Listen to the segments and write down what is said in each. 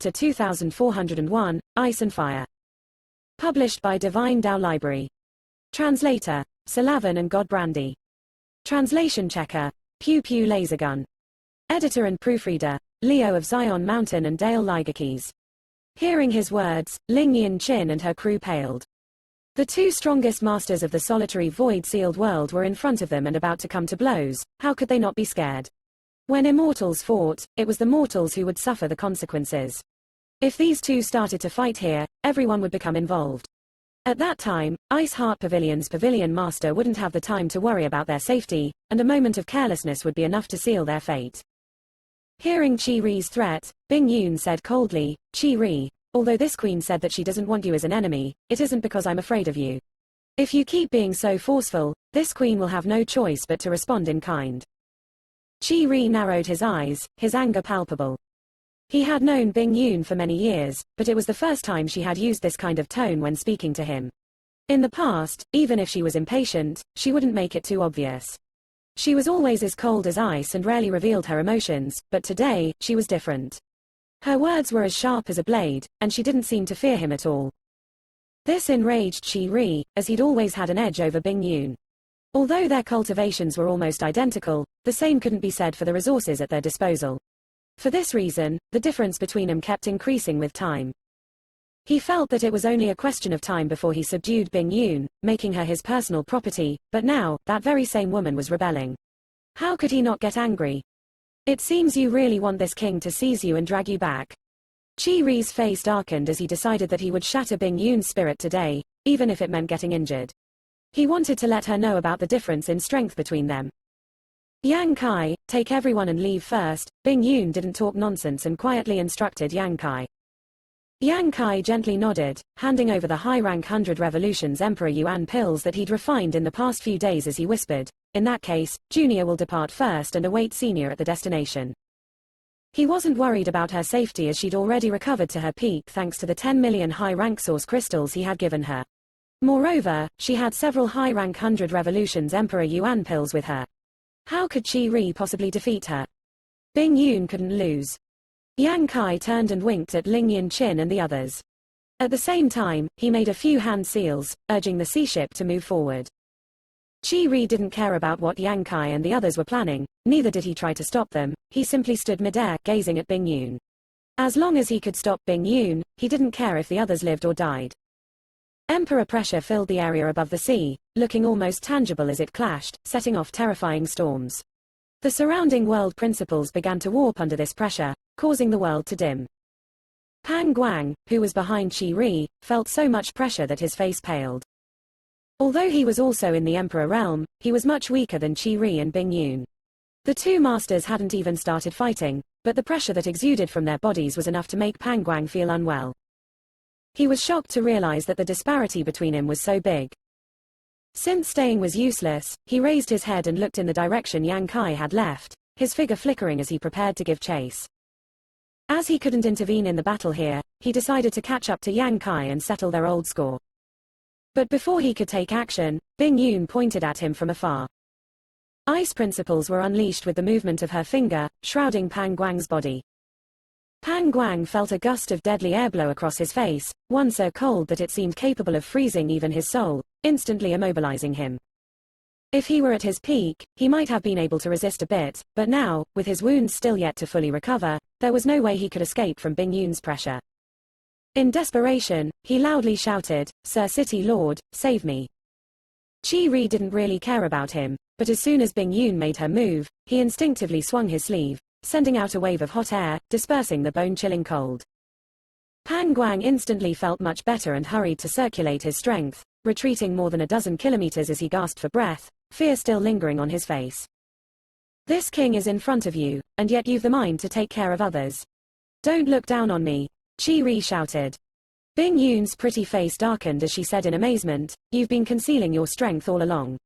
Chapter 2401, Ice and Fire. Published by Divine.Tao Library. Translator, Salavan and Godbrandy. Translation checker, Pew Pew Lasergun. Editor and proofreader, Leo of Zion Mountain and Dale Ligerkeys. Hearing his words, Ling Yin-Chin and her crew paled. The two strongest masters of the solitary void-sealed world were in front of them and about to come to blows. How could they not be scared? When immortals fought, it was the mortals who would suffer the consequences. If these two started to fight here, everyone would become involved. At that time, Ice Heart Pavilion's pavilion master wouldn't have the time to worry about their safety, and a moment of carelessness would be enough to seal their fate. Hearing Chi-Ri's threat, Bing Yun said coldly, Chi-Ri, although this queen said that she doesn't want you as an enemy, it isn't because I'm afraid of you. If you keep being so forceful, this queen will have no choice but to respond in kind. Chi-Ri narrowed his eyes, his anger palpable. He had known Bing Yun for many years, but it was the first time she had used this kind of tone when speaking to him. In the past, even if she was impatient, she wouldn't make it too obvious. She was always as cold as ice and rarely revealed her emotions, but today, she was different. Her words were as sharp as a blade, and she didn't seem to fear him at all. This enraged Chi-Ri, as he'd always had an edge over Bing Yun. Although their cultivations were almost identical, the same couldn't be said for the resources at their disposal. For this reason, the difference between them kept increasing with time. He felt that it was only a question of time before he subdued Bing Yun, making her his personal property, but now, that very same woman was rebelling. How could he not get angry? It seems you really want this king to seize you and drag you back. Chi-Ri's face darkened as he decided that he would shatter Bing Yun's spirit today, even if it meant getting injured. He wanted to let her know about the difference in strength between them. Yang Kai, take everyone and leave first. Bing Yun didn't talk nonsense and quietly instructed Yang Kai. Yang Kai gently nodded, handing over the high-rank 100 Revolutions Emperor Yuan pills that he'd refined in the past few days as he whispered, in that case, Junior will depart first and await Senior at the destination. He wasn't worried about her safety as she'd already recovered to her peak thanks to the 10 million high-rank source crystals he had given her. Moreover, she had several high-rank 100 Revolutions Emperor Yuan pills with her. How could Chi-Ri possibly defeat her? Bing Yun couldn't lose. Yang Kai turned and winked at Ling Yin-Chin and the others. At the same time, he made a few hand seals, urging the sea ship to move forward. Chi-Ri didn't care about what Yang Kai and the others were planning, neither did he try to stop them, he simply stood midair, gazing at Bing Yun. As long as he could stop Bing Yun, he didn't care if the others lived or died. Emperor pressure filled the area above the sea, looking almost tangible as it clashed, setting off terrifying storms. The surrounding world principles began to warp under this pressure, causing the world to dim. Pan Guang, who was behind Chi-Ri, felt so much pressure that his face paled. Although he was also in the Emperor realm, he was much weaker than Chi-Ri and Bing Yun. The two masters hadn't even started fighting, but the pressure that exuded from their bodies was enough to make Pan Guang feel unwell. He was shocked to realize that the disparity between him was so big. Since staying was useless, he raised his head and looked in the direction Yang Kai had left, his figure flickering as he prepared to give chase. As he couldn't intervene in the battle here, he decided to catch up to Yang Kai and settle their old score. But before he could take action, Bing Yun pointed at him from afar. Ice principles were unleashed with the movement of her finger, shrouding Pan Guang's body. Pan Guang felt a gust of deadly air blow across his face, one so cold that it seemed capable of freezing even his soul, instantly immobilizing him. If he were at his peak, he might have been able to resist a bit, but now, with his wounds still yet to fully recover, there was no way he could escape from Bing Yun's pressure. In desperation, he loudly shouted, Sir City Lord, save me. Chi-Ri didn't really care about him, but as soon as Bing Yun made her move, he instinctively swung his sleeve, sending out a wave of hot air, dispersing the bone-chilling cold. Pan Guang instantly felt much better and hurried to circulate his strength, retreating more than a dozen kilometers as he gasped for breath, fear still lingering on his face. This king is in front of you, and yet you've the mind to take care of others. Don't look down on me, Chi-Ri shouted. Bing Yun's pretty face darkened as she said in amazement, you've been concealing your strength all along.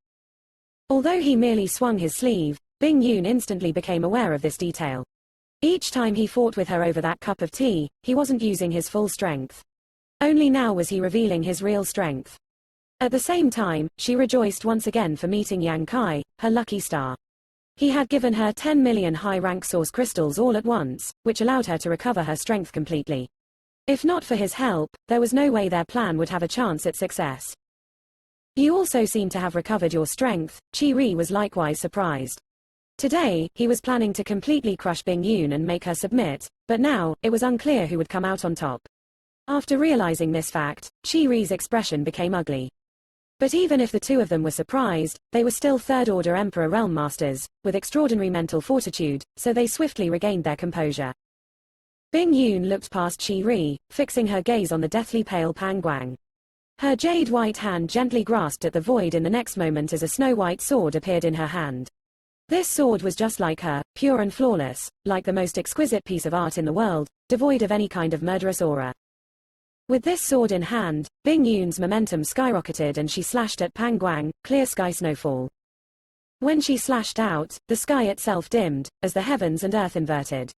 Although he merely swung his sleeve, Bing Yun instantly became aware of this detail. Each time he fought with her over that cup of tea, he wasn't using his full strength. Only now was he revealing his real strength. At the same time, she rejoiced once again for meeting Yang Kai, her lucky star. He had given her 10 million high-rank source crystals all at once, which allowed her to recover her strength completely. If not for his help, there was no way their plan would have a chance at success. You also seem to have recovered your strength. Chi-Ri was likewise surprised. Today, he was planning to completely crush Bing Yun and make her submit, but now, it was unclear who would come out on top. After realizing this fact, Chi-Ri's expression became ugly. But even if the two of them were surprised, they were still third-order Emperor Realm Masters, with extraordinary mental fortitude, so they swiftly regained their composure. Bing Yun looked past Chi-Ri, fixing her gaze on the deathly pale Pan Guang. Her jade-white hand gently grasped at the void in the next moment as a snow-white sword appeared in her hand. This sword was just like her, pure and flawless, like the most exquisite piece of art in the world, devoid of any kind of murderous aura. With this sword in hand, Bing Yun's momentum skyrocketed and she slashed at Pan Guang, clear sky snowfall. When she slashed out, the sky itself dimmed, as the heavens and earth inverted.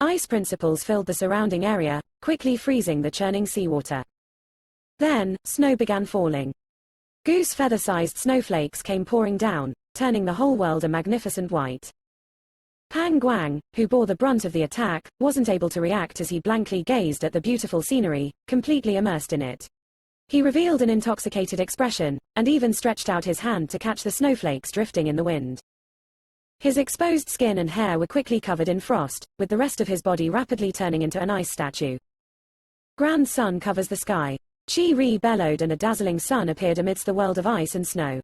Ice principles filled the surrounding area, quickly freezing the churning seawater. Then, snow began falling. Goose feather-sized snowflakes came pouring down, turning the whole world a magnificent white. Pan Guang, who bore the brunt of the attack, wasn't able to react as he blankly gazed at the beautiful scenery, completely immersed in it. He revealed an intoxicated expression, and even stretched out his hand to catch the snowflakes drifting in the wind. His exposed skin and hair were quickly covered in frost, with the rest of his body rapidly turning into an ice statue. Grand sun covers the sky. Chi-Ri bellowed and a dazzling sun appeared amidst the world of ice and snow.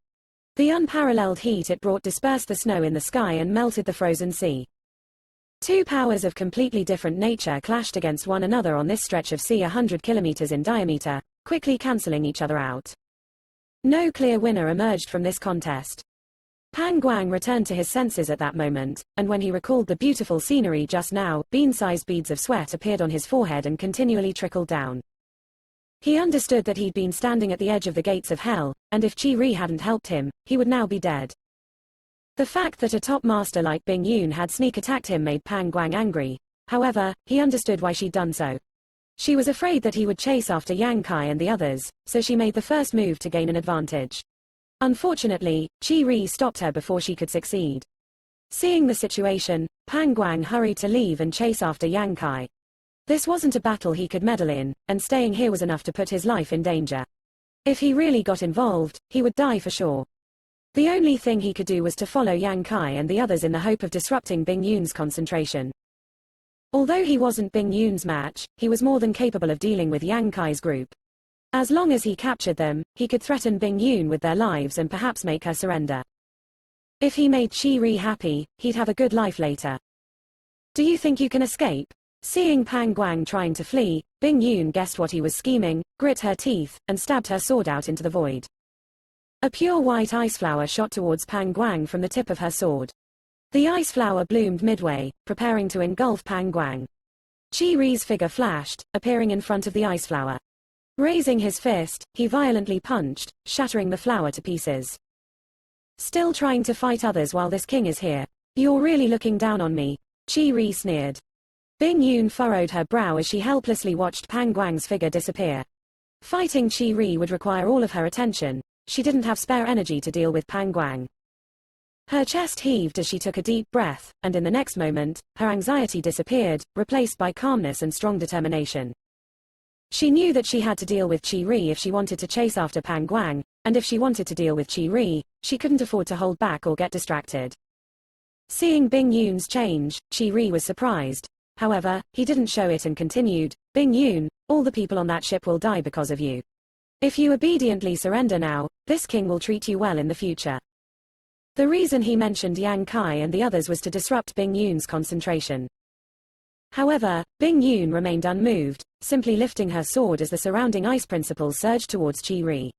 The unparalleled heat it brought dispersed the snow in the sky and melted the frozen sea. Two powers of completely different nature clashed against one another on this stretch of sea 100 kilometers in diameter, quickly cancelling each other out. No clear winner emerged from this contest. Pan Guang returned to his senses at that moment, and when he recalled the beautiful scenery just now, bean-sized beads of sweat appeared on his forehead and continually trickled down. He understood that he'd been standing at the edge of the gates of hell, and if Chi-Ri hadn't helped him, he would now be dead. The fact that a top master like Bing Yun had sneak attacked him made Pan Guang angry. However, he understood why she'd done so. She was afraid that he would chase after Yang Kai and the others, so she made the first move to gain an advantage. Unfortunately, Chi-Ri stopped her before she could succeed. Seeing the situation, Pan Guang hurried to leave and chase after Yang Kai. This wasn't a battle he could meddle in, and staying here was enough to put his life in danger. If he really got involved, he would die for sure. The only thing he could do was to follow Yang Kai and the others in the hope of disrupting Bing Yun's concentration. Although he wasn't Bing Yun's match, he was more than capable of dealing with Yang Kai's group. As long as he captured them, he could threaten Bing Yun with their lives and perhaps make her surrender. If he made Chi-Ri happy, he'd have a good life later. Do you think you can escape? Seeing Pan Guang trying to flee, Bing Yun guessed what he was scheming, grit her teeth, and stabbed her sword out into the void. A pure white ice flower shot towards Pan Guang from the tip of her sword. The ice flower bloomed midway, preparing to engulf Pan Guang. Chi-Ri's figure flashed, appearing in front of the ice flower. Raising his fist, he violently punched, shattering the flower to pieces. Still trying to fight others while this king is here. You're really looking down on me. Chi-Ri sneered. Bing Yun furrowed her brow as she helplessly watched Pan Guang's figure disappear. Fighting Chi-Ri would require all of her attention. She didn't have spare energy to deal with Pan Guang. Her chest heaved as she took a deep breath, and in the next moment, her anxiety disappeared, replaced by calmness and strong determination. She knew that she had to deal with Chi-Ri if she wanted to chase after Pan Guang, and if she wanted to deal with Chi-Ri, she couldn't afford to hold back or get distracted. Seeing Bing Yun's change, Chi-Ri was surprised. However, he didn't show it and continued, Bing Yun, all the people on that ship will die because of you. If you obediently surrender now, this king will treat you well in the future. The reason he mentioned Yang Kai and the others was to disrupt Bing Yun's concentration. However, Bing Yun remained unmoved, simply lifting her sword as the surrounding ice principles surged towards Chi-Ri.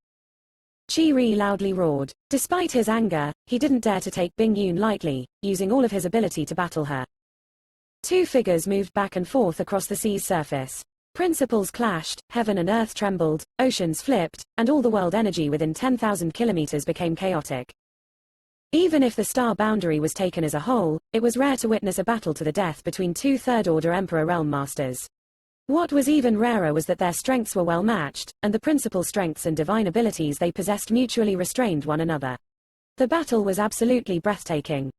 Chi-Ri loudly roared. Despite his anger, he didn't dare to take Bing Yun lightly, using all of his ability to battle her. Two figures moved back and forth across the sea's surface. Principles clashed, heaven and earth trembled, oceans flipped, and all the world energy within 10,000 kilometers became chaotic. Even if the star boundary was taken as a whole, it was rare to witness a battle to the death between two third-order Emperor Realm Masters. What was even rarer was that their strengths were well matched, and the principal strengths and divine abilities they possessed mutually restrained one another. The battle was absolutely breathtaking.